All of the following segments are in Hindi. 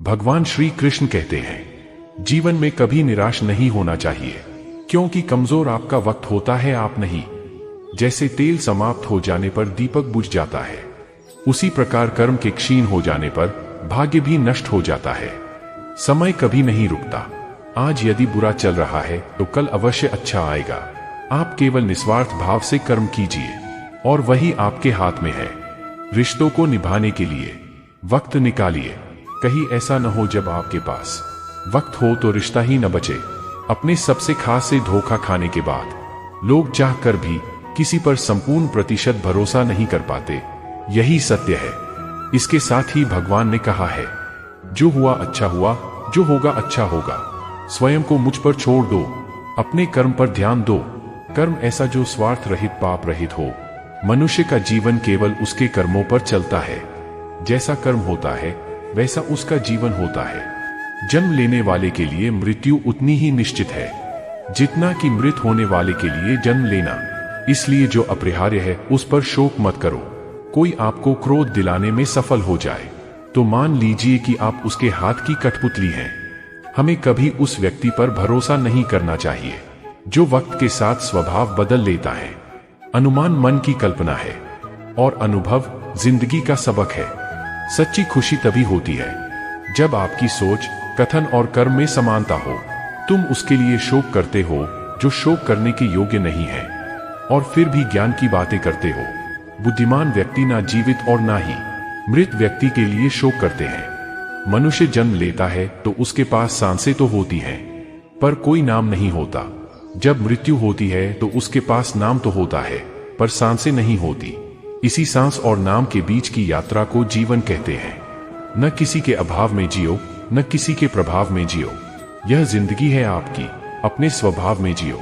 भगवान श्री कृष्ण कहते हैं, जीवन में कभी निराश नहीं होना चाहिए, क्योंकि कमजोर आपका वक्त होता है, आप नहीं। जैसे तेल समाप्त हो जाने पर दीपक बुझ जाता है, उसी प्रकार कर्म के क्षीण हो जाने पर भाग्य भी नष्ट हो जाता है। समय कभी नहीं रुकता। आज यदि बुरा चल रहा है तो कल अवश्य अच्छा आएगा। आप केवल निस्वार्थ भाव से कर्म कीजिए और वही आपके हाथ में है। रिश्तों को निभाने के लिए वक्त निकालिए। कहीं ऐसा न हो जब आपके पास वक्त हो तो रिश्ता ही न बचे। अपने सबसे खास से धोखा खाने के बाद लोग चाहकर भी किसी पर संपूर्ण प्रतिशत भरोसा नहीं कर पाते। यही सत्य है। इसके साथ ही भगवान ने कहा है, जो हुआ अच्छा हुआ, जो होगा अच्छा होगा। स्वयं को मुझ पर छोड़ दो, अपने कर्म पर ध्यान दो। कर्म ऐसा जो स्वार्थ रहित, पाप रहित हो। मनुष्य का जीवन केवल उसके कर्मों पर चलता है। जैसा कर्म होता है वैसा उसका जीवन होता है। जन्म लेने वाले के लिए मृत्यु उतनी ही निश्चित है जितना कि मृत होने वाले के लिए जन्म लेना। इसलिए जो अपरिहार्य है उस पर शोक मत करो। कोई आपको क्रोध दिलाने में सफल हो जाए तो मान लीजिए कि आप उसके हाथ की कठपुतली हैं। हमें कभी उस व्यक्ति पर भरोसा नहीं करना चाहिए जो वक्त के साथ स्वभाव बदल लेता है। अनुमान मन की कल्पना है और अनुभव जिंदगी का सबक है। सच्ची खुशी तभी होती है जब आपकी सोच, कथन और कर्म में समानता हो। तुम उसके लिए शोक करते हो जो शोक करने के योग्य नहीं है और फिर भी ज्ञान की बातें करते हो। बुद्धिमान व्यक्ति ना जीवित और ना ही मृत व्यक्ति के लिए शोक करते हैं। मनुष्य जन्म लेता है तो उसके पास सांसें तो होती हैं, पर कोई नाम नहीं होता। जब मृत्यु होती है तो उसके पास नाम तो होता है, पर सांसें नहीं होती। इसी सांस और नाम के बीच की यात्रा को जीवन कहते हैं। न किसी के अभाव में जियो, न किसी के प्रभाव में जियो। यह जिंदगी है आपकी, अपने स्वभाव में जियो।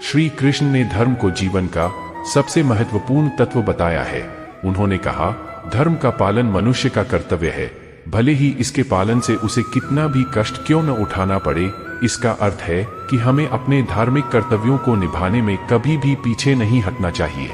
श्री कृष्ण ने धर्म को जीवन का सबसे महत्वपूर्ण तत्व बताया है। उन्होंने कहा, धर्म का पालन मनुष्य का कर्तव्य है, भले ही इसके पालन से उसे कितना भी कष्ट क्यों न उठाना पड़े। इसका अर्थ है कि हमें अपने धार्मिक कर्तव्यों को निभाने में कभी भी पीछे नहीं हटना चाहिए।